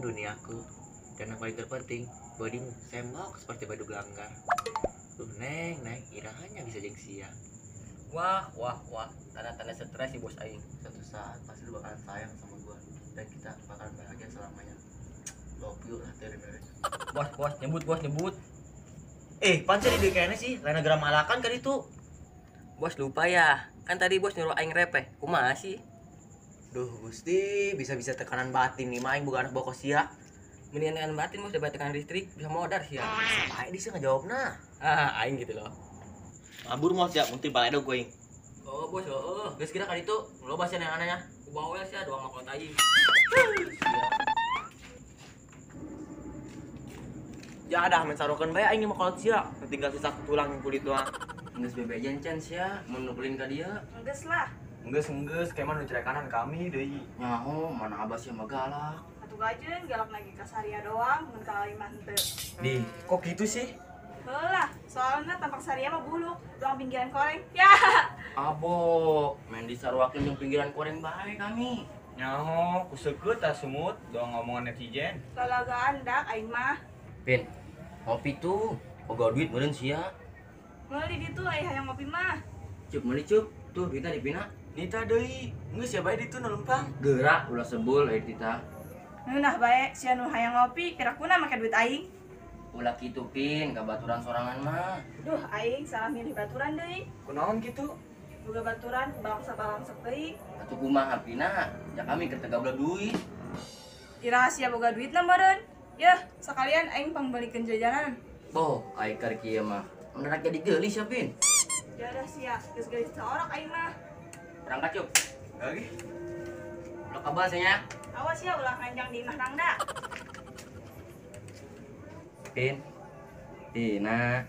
duniaku. Dan yang paling terpenting, bodimu sembok seperti badu gelanggar. Neng, irahannya bisa jeng sia. Wah, tanda-tanda stres sih bos aing. Suatu saat pasti lu bakalan sayang sama gua dan kita bakalan bahagia selamanya. Love you lah terener. Bos, nyebut. Pancen ide kayaknya sih, lain negara malakan kan itu. Bos lupa ya. Kan tadi bos nyuruh aing repeh. Kumaha sih? Duh, Gusti, bisa-bisa tekanan batin nih, main bukan anak bokos ya. Mendingan batin bos daripada tekanan listrik bisa modar sih ya. Sampai dia sih ngejawab nah. Aing gitu loh. Mabur mau siap, mungkin balik dong gue. Oh bos, geus kira kali itu lo bahasan yang anehnya. Ku bawel sih doang makot aing. Ya ada men sarokeun bae aing mah kalau sia, tinggal sisa tulang yang kulit doang. Geus bebejan can sia, mun nukulin ka dieu. Enggeus lah. Enggeus, kayak mana cerekanan kami deui. Nyaho, mana abah sih mah galak. Atuh gajeun galak lagi ka Saria doang, mun ka lima henteu. Di, kok gitu sih? Heulah, soalnya tampak Saria mah buluk, doang pinggiran koreng. Ya. Abo, main disarwakeun jeung pinggiran koreng bae kami. Nyaho, kusekeut tah sumut, doang ngomongan netizen. Lalaga andak aing mah. Pin, kopi tuh. Boga duit meureun sia. Meuli ditu aya hayang ngopi mah. Cup meuli cup. Tuh duitna dipina. Nita deui, geus ya bae ditu nu lempang. Gerak ulah sebul aya tita. Nah bae, sia nu hayang ngopi, pirakuna make duit aing. Ulah kitu Pin, kabaturan sorangan mah. Duh, aing salah milih baturan deui. Kunaon gitu? Boga baturan bangsa-bangsa deui. Atuh kumaha Pina? Ya kami keur teu gabla duit. Iraha sia boga duitna meureun. Yeuh, sakalian aing pangbelikeun jajanan. Boh, ai keur kieu mah. Mendadak jadi geulis ya Pin. Ya udah sia, geus geus saorak aing mah. Berangkat cup. Lagi. Ulah kabal nya. Awas ya ulah kanjang di imah rangda. Pin. Dina,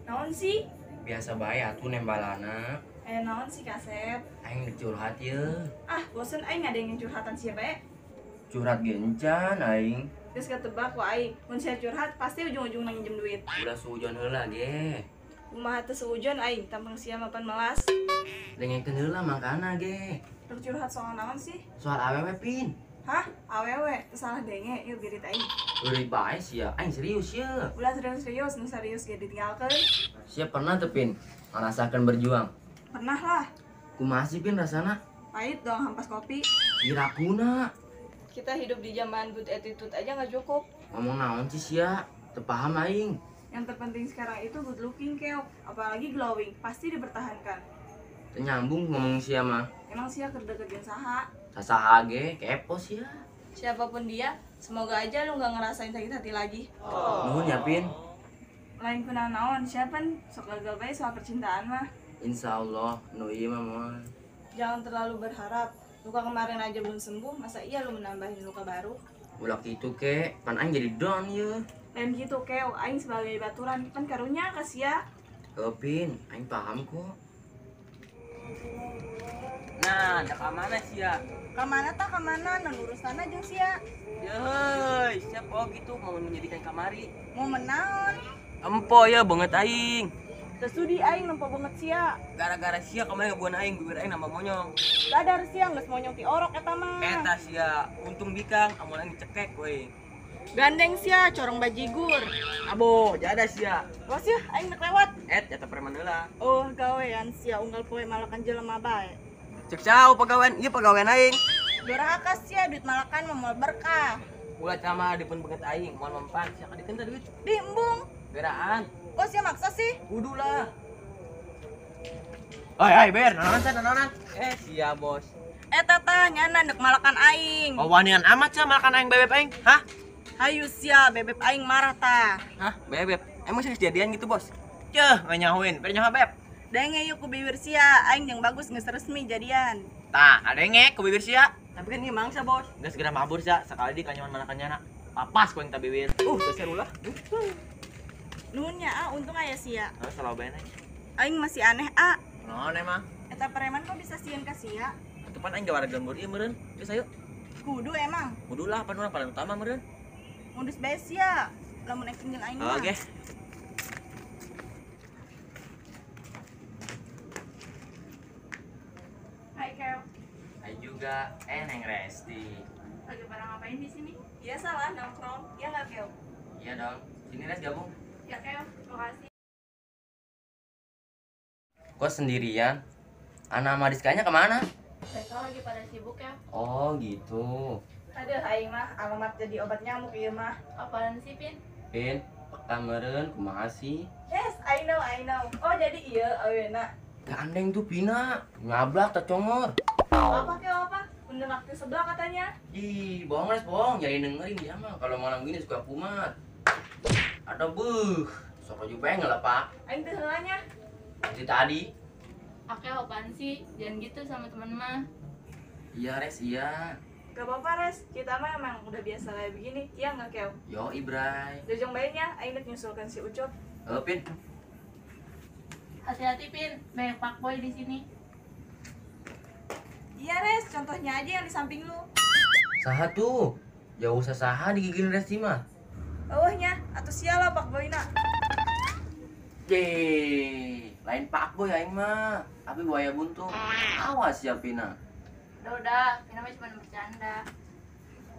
Naon sih? biasa bae atuh nembalana. Naon sih Kasep? Aing curhat yeuh. Ah, bosen aing ngadengin curhatan sia bae. Curhat gencan aing. Geus ketebak ku aing, mun sia curhat pasti ujung-ujungna nginjem duit. Udah sujon heula ge. Kumaha teu seujon aing, tampang sia mapan melas. Dengekeun heula mangkana ge. Rek curhat soal naon sih? Soal awewe Pin. Hah? Awewe, teu salah denge, yuk gerit aing. Euy bae sia, aing serius ye. Ulah serius-serius, nu serius ge ditinggalkeun. Sia pernah teu Pin ngarasakeun berjuang. Pernah lah, Kumaha sih Pin rasana? pahit dong hampas kopi. Irakuna. Kita hidup di zaman good attitude aja nggak cukup. Ngomong naon sih sia? Teu paham aing. Yang terpenting sekarang itu good looking keok, apalagi glowing, pasti dipertahankan. Teu nyambung ngomong sia mah. Emang sia keur deket jeung saha? Sasaha ge kepo sia. Siapapun dia, semoga aja lu nggak ngerasain sakit hati lagi. Nuhun ya Pin. Lain kuna naon, siapa sok gagal bae soal percintaan mah. Insyaallah nu ieu mah moal. Jangan terlalu berharap. Luka kemarin aja belum sembuh, masa iya lu menambahin luka baru? Ulah kitu ke, pan aing jadi down ye. Lain gitu keo, aing sebagai baturan kan karunya kasia. Heuh Pin, aing paham kok. Nah, ada ka mana sia? Kamana tah kamana, nang urusan jeung sia. Yeuy, siap gitu mau menjadikan kamari. Mau menaon? Empo ya banget aing. Tersudi aing nempo banget sia. Gara-gara sia kemarin ngebuan aing bibir aing nambah monyong. Sadar sia geus monyong ti orok eta mah. Eta sia, untung bikang amun aing cekek we. Gandeng sia, corong bajigur. Abo, jada sia. Was ya, aing nek lewat. Jata preman heula. Oh, gawean sia unggal poe malakan jelema bae. Cek sao pagawean, ieu pagawean aing. Durhaka sia duit malakan mah moal berkah. Ulah cama dipun beungeut aing, moal mempan sia kadikeun teh duit. Diembung. Geraan. Kok sia maksa sih? Kudu lah. Hai, Ber, naonan? Sia, Bos. Eta tah nyana dek malakan aing. Wanian amat sia makan aing bebek aing. Hah? Hayu sia bebek aing marah tah. Hah, bebek. Emang serius jadian gitu, Bos? Ceh, nyahuin. Ber nyaho, Beb. Denge yuk ku bibir sia, aing yang bagus geus resmi jadian. Tah, ada ngek ke bibir sia. Tapi kan ini mangsa, Bos. Geus segera mabur sia, sekali di kanyaman manakan nyana. Papas ku yang tak bibir. Geser ulah. Nuhunnya untung aya sia. Nah, selalu bener. Aing masih aneh Naon emang? Eta preman kok bisa sieun ka sia? Atuh pan aing gawara gembur ieu meureun. Geus ayo. Kudu emang. Kudu lah pan urang paling utama meureun. Modus bae sia. Lamun acting jeung aing mah. Oke. Hai Kel. Aing juga Neng Resti. Lagi pada ngapain di sini? Biasalah nongkrong. Ya nggak Keo? Iya dong. Sini Res gabung. Ya Keo, makasih. Kok sendirian? Ana sama Rizkanya kemana? Mereka lagi pada sibuk ya. Oh gitu. Aduh, aing mah alamat jadi obat nyamuk ieu mah. Apaan sih, Pin? Pin, peka meureun kumaha sih? Yes, I know. Oh, jadi ieu aweuna. Gandeng tuh Pina, ngablak tercongor. Apa Keo apa? Bener waktu sebelah katanya. Ih, bohong Res, bohong. Jadi dengerin dia mah kalau malam gini suka kumat. Ada sok aja pengen lah Pak. Aing teh heulanya. Seperti tadi. Oke, apaan sih? Jangan gitu sama temen mah. Iya Res, iya. Gak apa-apa, Res. Kita mah emang udah biasa kayak begini. Iya nggak Keo? Yo Ibrai. Jojong bayinya, Aing udah nyusulkan si Ucup. Pin. Hati-hati, Pin. Banyak fuckboy di sini. Iya, Res. Contohnya aja yang di samping lu. Saha tuh? Jauh usah saha digigilin Resti mah. Bawahnya, atau sialah Pak Boyna. Yeay, lain Pak Boy aing mah. Tapi buaya buntung. Awas ya Pina. Udah. Pina mah cuma bercanda.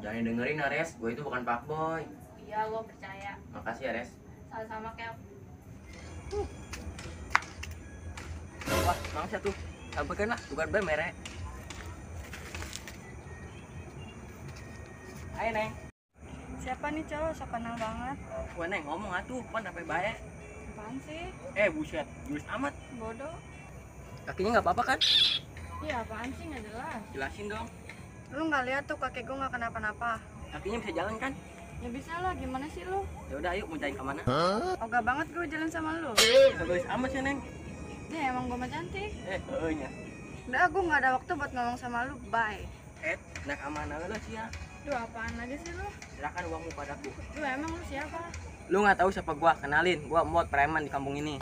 Jangan dengerin Ares, gue itu bukan Pak Boy. Iya, gue percaya. Makasih ya Res. Sama-sama, Kel. Wah, mangsa tuh. Sampai kena bukan bae mere. Ayo Neng. Siapa nih cowok? So kenal banget. Wah Neng ngomong atuh, pan sampai bae. Apaan sih? Buset, jurus amat. Bodoh. Kakinya nggak apa-apa kan? Iya, apaan sih? Nggak jelas. Jelasin dong. Lu nggak lihat tuh kakek gue nggak kenapa-napa. Kakinya bisa jalan kan? Ya bisa lah, gimana sih lu? Ya udah ayo mau jalan ke mana? Ogah banget gue jalan sama lu. Egois amat sih Neng. Ya emang gue mah cantik. Nya. Udah, gue nggak ada waktu buat ngomong sama lu. Bye. Nak amanah lah sih ya. Duh, apaan lagi sih lu? Silakan uangmu padaku. Duh, emang lu siapa? Lu nggak tahu siapa gua? Kenalin, gua mod preman di kampung ini.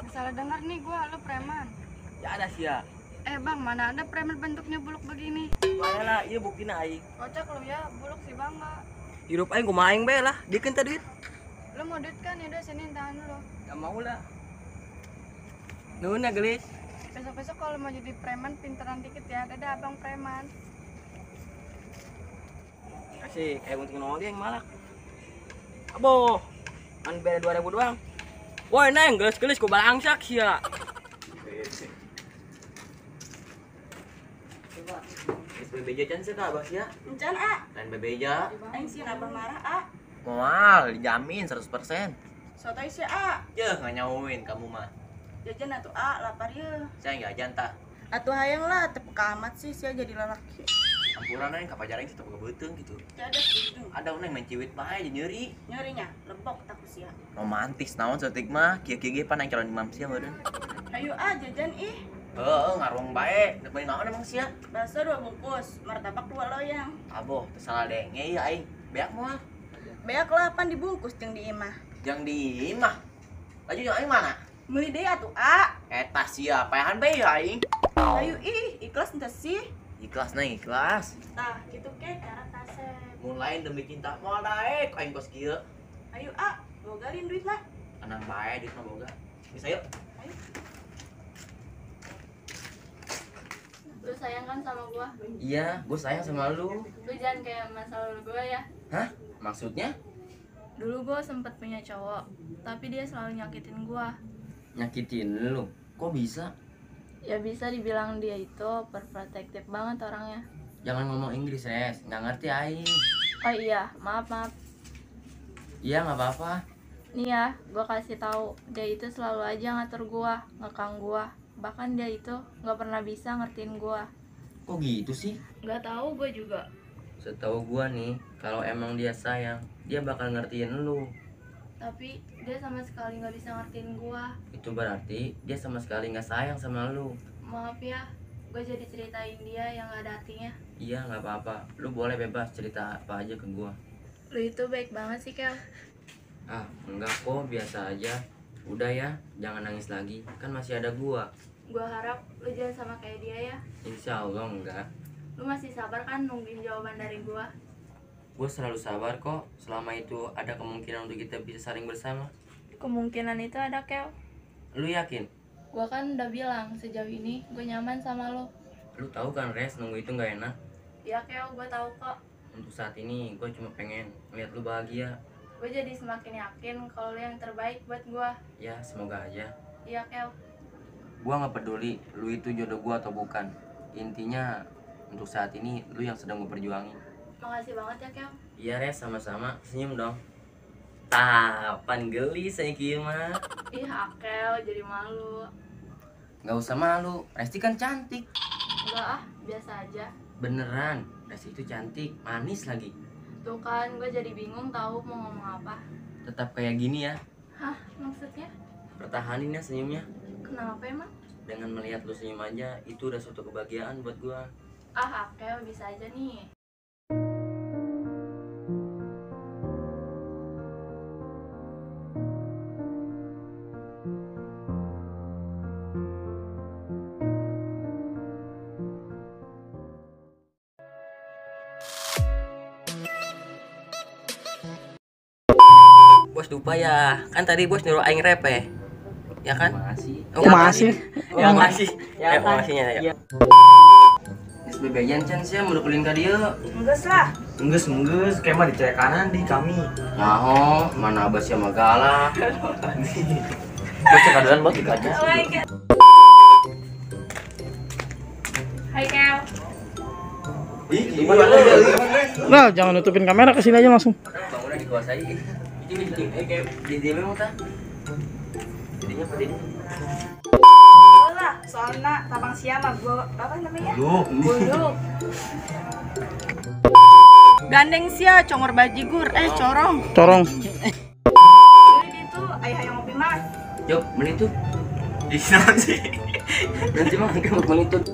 Salah dengar nih, gue lu preman. Ya ada sih ya. Bang, mana ada preman bentuknya buluk begini? Mana lah, iya buktinya aing. Kocak lu ya, buluk sih bangga. Hidup aing kumaha aing bae lah, dikeun teh duit. Lu mau duit kan? Yaudah sini tahan dulu. Gak mau lah. Nuhun ya gelis. Besok-besok kalau mau jadi preman pinteran dikit ya. Dadah abang preman. Asik, untuk nongol dia yang malak. Abo, kan beda 2000 doang. Woi Neng, gelis-gelis ku balangsak sih ya. SPB jajan sih Kak, Bos ya. Encan A. Lain bebeja. Aing sih nabah marah A. Moal, dijamin 100%. Sotoy si A. Yeh, nggak nyauin kamu mah. Jajan atuh A, lapar ye. Saya nggak jantah. Atuh hayang lah, tepuk amat sih sia jadi lalaki. Campuran aing kapajaran sih teu beuteung gitu. Ada setuju. Ada uneng main ciwit bae jadi nyeri. Nyerinya, lempok tak sia. Romantis naon setik mah, kieu-kieu ge pan aing calon imam sia meureun. Ayo A jajan ih. Heeh, ngarung bae. Dek naon emang sia? Bakso 2 bungkus, martabak 2 loyang. Aboh, teu salah denge ya aing. Beak moal. Beak lah pan dibungkus jeung di imah. Jang di imah. Laju jeung aing mana? Meuli deui atuh A. Eta sia, paehan bae ya aing. Ayo ih, ikhlas ente sih. Ikhlas na ikhlas. Tah, gitu ke cara tasep. Mulai demi cinta moal daek aing kos kieu. Ayo A, bogalin duit lah. Tenang bae duit mah boga. Bisa yuk. Ayo. Lu sayang kan sama gua? Iya, gue sayang sama lu. Lu jangan kayak masa lalu gua ya. Hah? Maksudnya? Dulu gua sempet punya cowok, tapi dia selalu nyakitin gua. Nyakitin lu? Kok bisa? Ya bisa dibilang dia itu overprotective banget orangnya. Jangan ngomong Inggris, Res. Nggak ngerti aing. Oh iya, maaf. Iya, nggak apa-apa. Nih ya, gua kasih tahu, dia itu selalu aja ngatur gua, ngekang gua. Bahkan dia itu nggak pernah bisa ngertiin gua. Kok gitu sih? Nggak tahu gua juga. Setahu gua nih, kalau emang dia sayang, dia bakal ngertiin lu. Tapi dia sama sekali nggak bisa ngertiin gua. Itu berarti dia sama sekali nggak sayang sama lu. Maaf ya, gue jadi ceritain dia yang gak ada artinya. Iya, nggak apa-apa. Lu boleh bebas cerita apa aja ke gua. Lu itu baik banget sih, Kel. Ah, enggak kok, biasa aja. Udah ya, jangan nangis lagi. Kan masih ada gua. Gua harap lu jangan sama kayak dia ya. Insya Allah enggak. Lu masih sabar kan nungguin jawaban dari gua? Gue selalu sabar kok. Selama itu ada kemungkinan untuk kita bisa saling bersama. Kemungkinan itu ada, Kel. Lu yakin? Gua kan udah bilang sejauh ini gue nyaman sama lu. Lu tahu kan, Res, nunggu itu nggak enak. Ya, Kel, gua tahu kok. Untuk saat ini gue cuma pengen ngeliat lu bahagia. Gue jadi semakin yakin kalau lu yang terbaik buat gue. Ya semoga aja. Iya Kel. Gue nggak peduli lu itu jodoh gue atau bukan. Intinya untuk saat ini lu yang sedang gue perjuangin. Makasih banget ya Kel. Iya Res, sama-sama. Senyum dong. Tapan geli saya mah. Ih Kel, jadi malu. Nggak usah malu, Resti kan cantik. Enggak ah, biasa aja. Beneran, Resti itu cantik, manis lagi. Tuh kan, gue jadi bingung tahu mau ngomong apa. Tetap kayak gini ya. Hah, maksudnya? Pertahanin ya senyumnya. Kenapa emang? Dengan melihat lu senyum aja, itu udah suatu kebahagiaan buat gua. Ah, Kel, bisa aja nih. Bos lupa ya, kan tadi bos nyuruh aing rap ya kan? Makasih. Oh, makasih. Ya makasih. Ya, kan? Makasihnya ya. SBB Jancan sih mudukulin ka dieu. Enggeus lah. Enggeus kayak mah di cewek kanan di kami. Nyaho, mana abah sia mah galak. Bos cek adonan bos gitu aja. Hai Kel. Gimana? Nah, jangan nutupin kamera, kesini aja langsung. Bangunnya dikuasai. Ini kayak di demo ta. Jadinya pada ini. Lah, soalnya tabang siapa gua apa namanya? Duh. Buduk. Gandeng sia congor bajigur corong. Corong. Jadi itu ayah yang ngopi mah. Yuk, beli tuh. Di sana sih. Nanti mah kita mau beli tuh.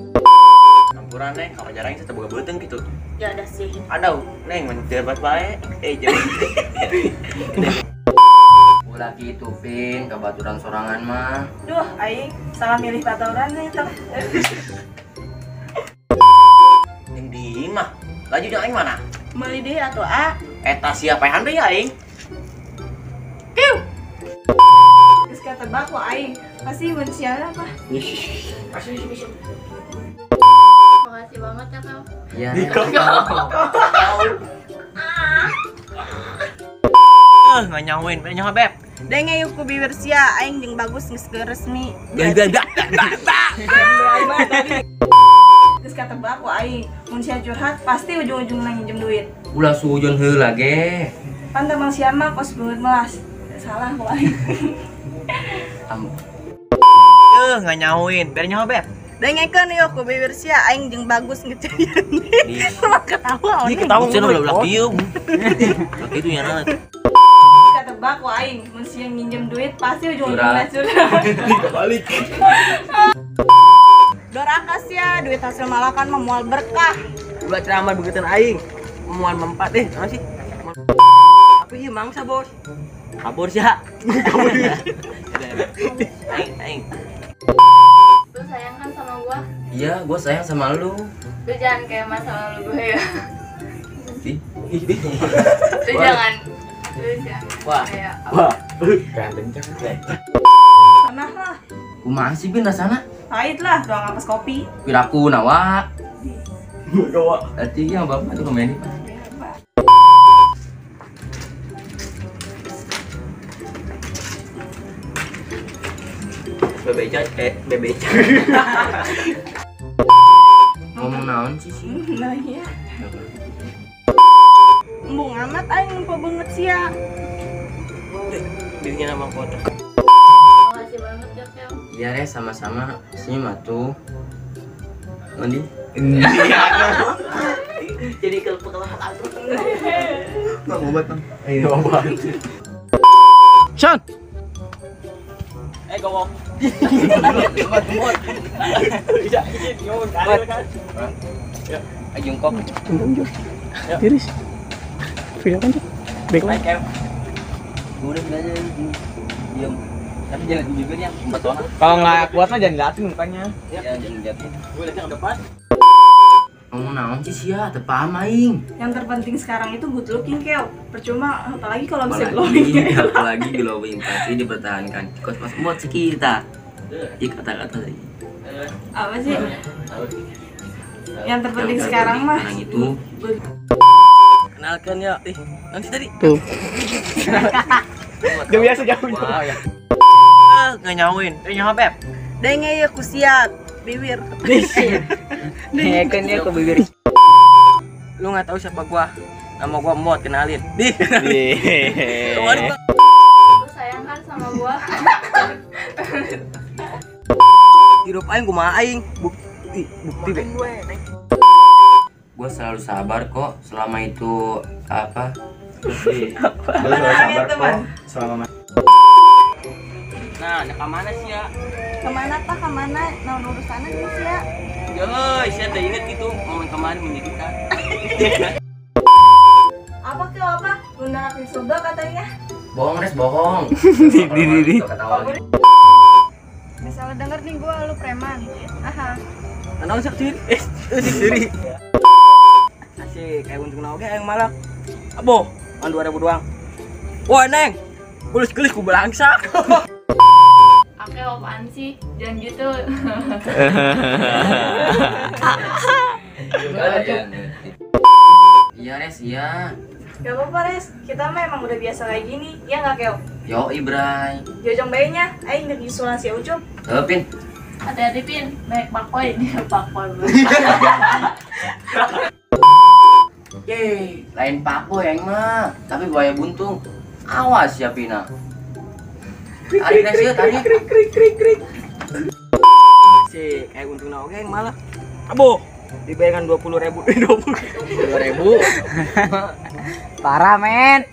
Campuran neng, kalau jarang kita boga beuteng gitu. Ya udah sih. Ada, neng menjabat bae. Jadi. Ulah gitu, Pin, kabaturan sorangan mah. Duh, aing salah milih baturan nih tuh. Yang di mah. Laju jeung aing mana? Meuli deui atuh A. Eta siapa yang deui aing? Terus kata baku aing pasti manusia apa? Makasih banget ya Kel. Iya. Nggak nyawin, pengen nyawa beb. Denge yuk ku bibir sia aing jeung bagus geus resmi. Terus kata baku aing manusia curhat pasti ujung-ujungnya nginjem duit. Ulah sujon heula ge. Pan tabang siapa kos banget melas. Salah kok aing. Nggak nyawin, pengen nyawa beb. Dengekeun yuk ku bibir sia aing jeung bagus ngecerian. Mah ketawa Ini ketawa orang. udah diem. Itu ya nanti. Kata baku aing manusia nginjem duit pasti ujung-ujungnya curhat. Balik. Dorakas ya duit hasil malakan mah moal berkah. Ulah ceramah begitu aing. Moal mempat apa sih? Tapi ieu mangsa, Bos. Kabur sih ya. Aing. Lu sayang kan sama gua? Iya, gua sayang sama lu. Lu jangan kayak masa lalu gue ya. Ih, Lu jangan. Lu jangan. Wah. Kayak Ganteng cantik. Pernah lah. kumaha sih Bin rasana? Pahit lah, doang ngapas kopi. Piraku nawa. Tadi yang bapak tuh komen Pak. Bebeca. Ngomong naon sih sih? Nah iya. Embung amat aing empo banget sia. Bikin nama foto. makasih banget ya Kel. Iya Res, sama-sama. Senyum atuh. Mandi. Jadi kelepek-kelepek atuh. Nggak obat bang. Ayo obat. Sean. Gowok. Ajung kok. Tiris. Video kan tuh. Baiklah. Udah belajar diam. Tapi jangan juga dia betul. Kalau nggak kuat mah jangan liatin mukanya. Ya jangan liatin. Gue lihat yang depan. Ngomong naon sih sia, teu paham aing. Yang terpenting sekarang itu good looking Kel. Percuma apalagi kalau bisa glowing. Apalagi glowing pasti dipertahankan. Kos mas mod sih kita. Di kata-kata tadi. Apa sih? Yang terpenting sekarang mah Sekarang itu good. Kenalkan ya. Nanti tadi. Tuh. Dia biasa jauh. Wah, ya. Nggak nyawin. Nyawa Beb. Denge ya ku siap bibir. Kan dia ke bibir. Lu nggak tahu siapa gua? Nama gua Mot, kenalin. Lu sayang kan sama gua? Hidup aing gua mah aing. Bukti Beb. Gue selalu sabar kok selama itu apa? Selama Nah, ada kemana sih ya? Kemana tak kemana? Nah urusannya gitu sih ya. Yoi, saya udah inget gitu momen kemarin menyedihkan. Apa ke apa? Bunda anak di surga katanya. Bohong Res, bohong. Di. Ketawa lagi. Misalnya denger nih gua lu preman. Aha. Kenal sak sih? Siri. Asik, kayak untuk kenal yang malah. Abo, an 2000 doang. Wah, Neng. Gelis-gelis ku belangsak. Oke, apaan sih? Jangan gitu. Iya Res, iya. Gak apa-apa Res, kita mah emang udah biasa kayak gini. Ya nggak Keo? Yo Ibrai. Jojong bayinya, aing udah disulan si Ucup. Pin. Hati-hati Pin, banyak pakpoy dia pakpoy. Yeay, lain papo yang mah, tapi buaya buntung. Awas ya Pina. Tarik Res, ya, tarik. Asik, kayak untuk kenal yang malah. Abo, dibayarkan 20.000. 20.000. Parah men.